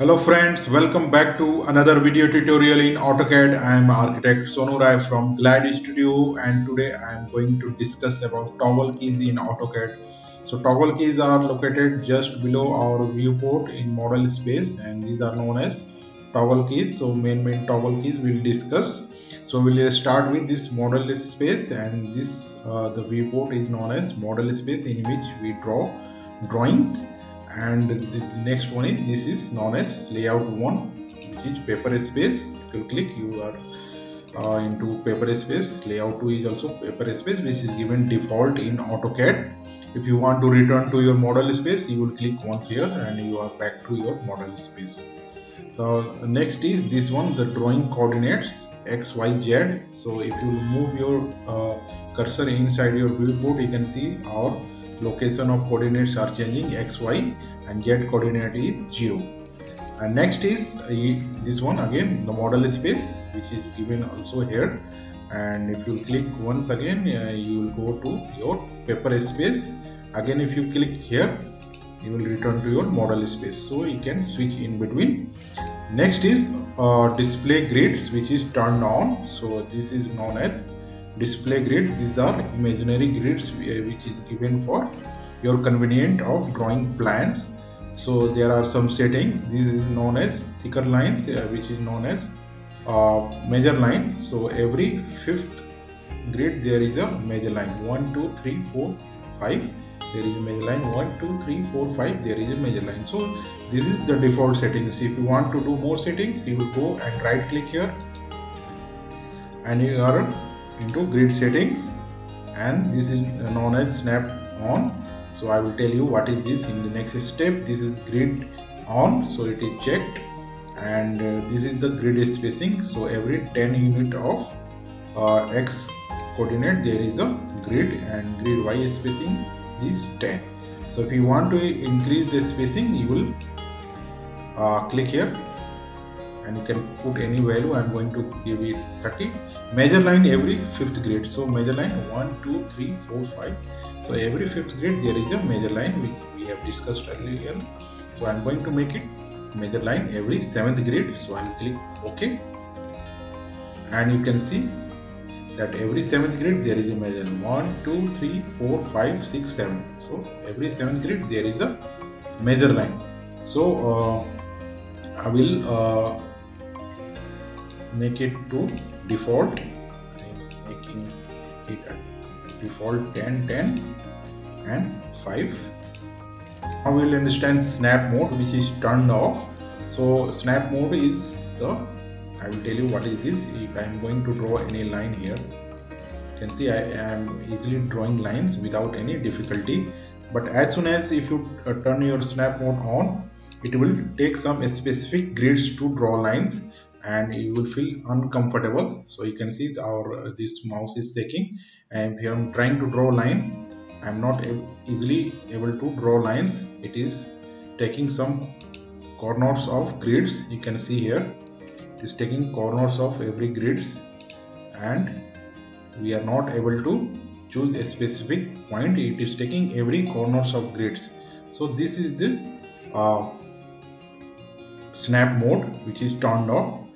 Hello friends, welcome back to another video tutorial in Autocad. I am architect Sonu Rai from Glide Studio, and today I am going to discuss about toggle keys in Autocad. So toggle keys are located just below our viewport in model space, and these are known as toggle keys. So main toggle keys we'll discuss. So we'll start with this model space, and this the viewport is known as model space in which we draw drawings, and the next one is this is known as layout 1, which is paper space. If you click, you are into paper space. Layout 2 is also paper space, which is given default in AutoCAD. If you want to return to your model space, you will click once here and you are back to your model space. The next is this one, the drawing coordinates x, y, z. So if you move your cursor inside your viewport, you can see our location of coordinates are changing. X, y, and z coordinate is 0. And next is this one, again the model space, which is given also here. And if you click once again, you will go to your paper space. Again, if you click here, you will return to your model space, so you can switch in between. Next is display grids, which is turned on. So this is known as display grid. These are imaginary grids which is given for your convenience of drawing plans. So there are some settings. This is known as thicker lines, which is known as major lines. So every fifth grid there is a major line. 1, 2, 3, 4, 5. There is a major line. 1, 2, 3, 4, 5. There is a major line. So this is the default settings. If you want to do more settings, you will go and right click here, and you are into grid settings, and this is known as snap on. So I will tell you what is this in the next step. This is grid on, so it is checked, and this is the grid spacing. So every 10 unit of x coordinate there is a grid, and grid y spacing is 10. So if you want to increase the spacing, you will click here and you can put any value. I am going to give it 30. Major line every fifth grid. So major line 1, 2, 3, 4, 5. So every fifth grid there is a major line, which we have discussed earlier. So I am going to make it major line every 7th grid. So I will click OK, and you can see that every 7th grid there is a major 1, 2, 3, 4, 5, 6, 7. So every 7th grid there is a major line. So I will make it to default. I'm making it at default 10, 10, and 5. Now we will understand snap mode, which is turned off. So snap mode is I will tell you what is this. If I am going to draw any line here, you can see I am easily drawing lines without any difficulty. But as soon as if you turn your snap mode on, it will take some specific grids to draw lines, and you will feel uncomfortable. So you can see this mouse is shaking, and if I am trying to draw line, I am not easily able to draw lines. It is taking some corners of grids. You can see here it is taking corners of every grids, and we are not able to choose a specific point. It is taking every corners of grids. So this is the snap mode, which is turned off.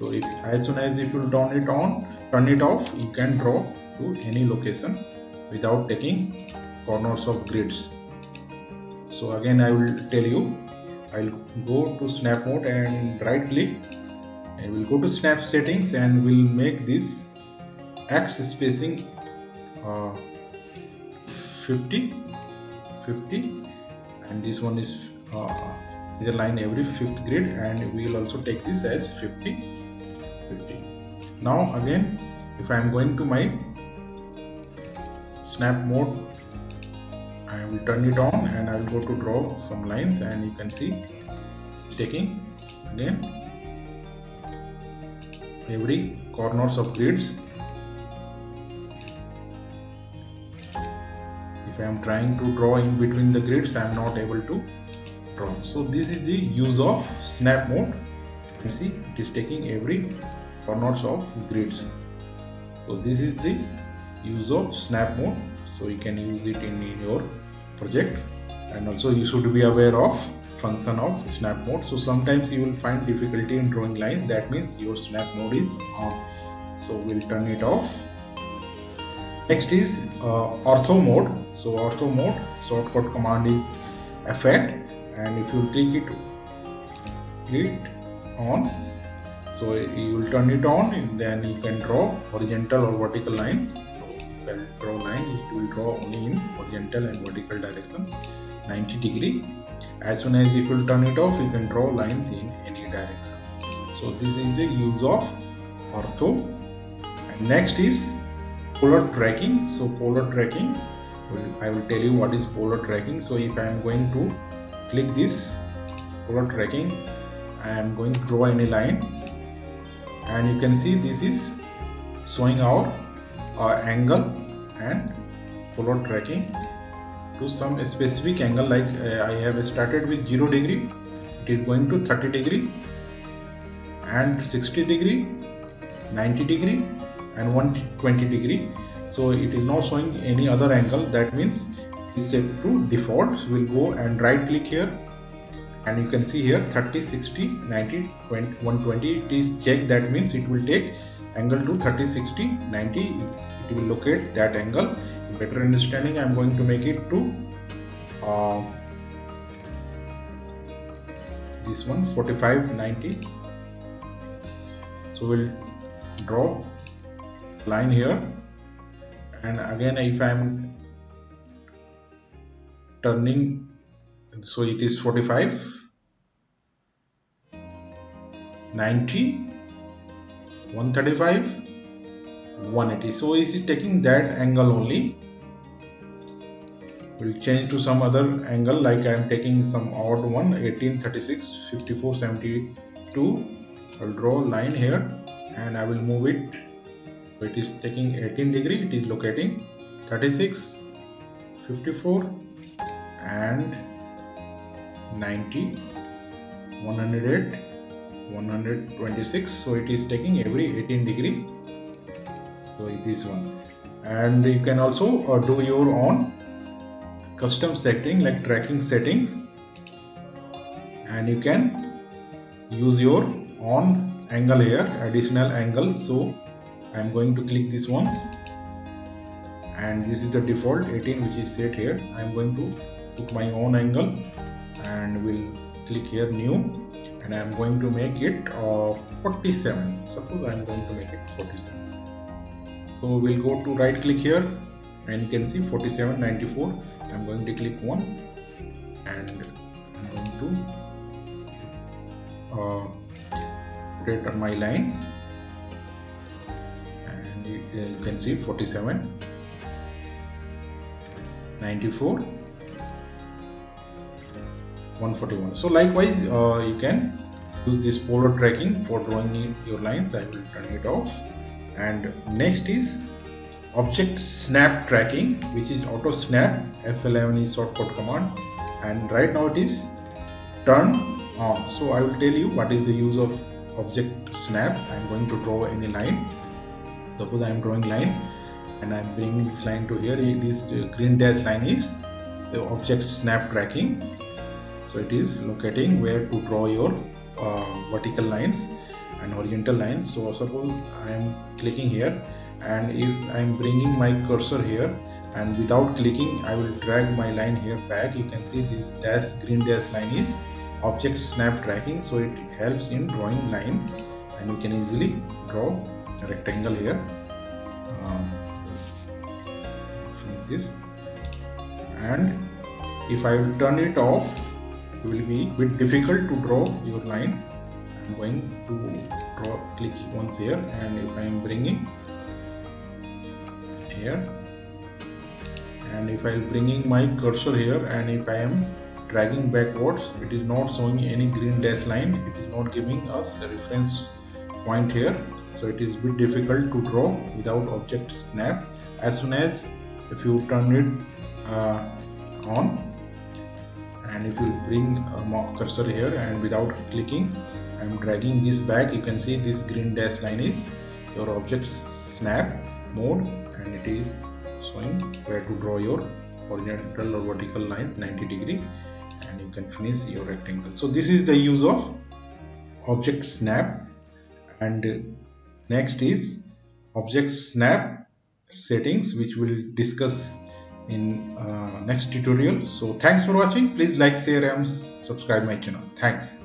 So as soon as if you turn it off, you can draw to any location without taking corners of grids. So again I will tell you, I will go to snap mode and right click, and we'll go to snap settings, and we'll make this x spacing 50, and this one is the line every fifth grid, and we will also take this as 50. Now again, if I am going to my snap mode, I will turn it on and I will go to draw some lines, and you can see taking again every corners of grids. If I am trying to draw in between the grids, I am not able to draw. So this is the use of snap mode. You can see it is taking every corners of grids. So this is the use of snap mode. So you can use it in your project, and also you should be aware of function of snap mode. So sometimes you will find difficulty in drawing lines, that means your snap mode is on. So we'll turn it off. Next is ortho mode. So ortho mode shortcut command is F8, and if you click it on, so you will turn it on, and then you can draw horizontal or vertical lines. So you can draw line, it will draw only in horizontal and vertical direction 90 degree. As soon as you will turn it off, you can draw lines in any direction. So this is the use of ortho. And next is polar tracking. So polar tracking, I will tell you what is polar tracking. So if I am going to click this polar tracking, I am going to draw any line, and you can see this is showing our angle and polar tracking to some specific angle. Like I have started with 0 degree, it is going to 30 degree and 60 degree, 90 degree and 120 degree. So it is not showing any other angle, that means it's set to default. So we'll go and right click here, and you can see here 30, 60, 90, 20, 120. It is checked, that means it will take angle to 30, 60, 90. It will locate that angle. In better understanding, I am going to make it to this one 45, 90. So we'll draw line here, and again if I am turning, so it is 45, 90, 135, 180. So is it taking that angle only? We'll change to some other angle, like I am taking some odd one, 18, 36, 54, 72. I'll draw a line here and I will move it. So it is taking 18 degree, it is locating 36, 54 and 90, 108, 126. So it is taking every 18 degree. So this one. And you can also do your own custom setting, like tracking settings, and you can use your own angle here, additional angles. So I am going to click this once, and this is the default 18 which is set here. I am going to put my own angle and will click here new, and I am going to make it 47. Suppose I am going to make it 47. So we'll go to right click here, and you can see 47, 94. I am going to click one, and I'm going to rotate my line, and you can see 47, 94, 141. So likewise you can use this polar tracking for drawing your lines. I will turn it off. And next is object snap tracking, which is auto snap. F11 is shortcut command, and right now it is turned on. So I will tell you what is the use of object snap. I am going to draw any line. Suppose I am drawing line, and I am bringing this line to here. This green dash line is the object snap tracking. So it is locating where to draw your vertical lines and horizontal lines. So suppose I am clicking here, and if I am bringing my cursor here, and without clicking I will drag my line here back, you can see this green dash line is object snap tracking. So it helps in drawing lines, and you can easily draw a rectangle here. Finish this, and if I will turn it off, it will be a bit difficult to draw your line. I'm going to click once here, and if I am bringing here, and if I am bringing my cursor here, and if I am dragging backwards, it is not showing any green dash line. It is not giving us a reference point here. So it is a bit difficult to draw without object snap. As soon as if you turn it on, and if you bring a cursor here, and without clicking I am dragging this back, you can see this green dash line is your object snap mode, and it is showing where to draw your horizontal or vertical lines 90 degree. and you can finish your rectangle. So this is the use of object snap. And next is object snap settings, which we'll discuss in next tutorial. So thanks for watching. Please like, share and subscribe my channel. Thanks.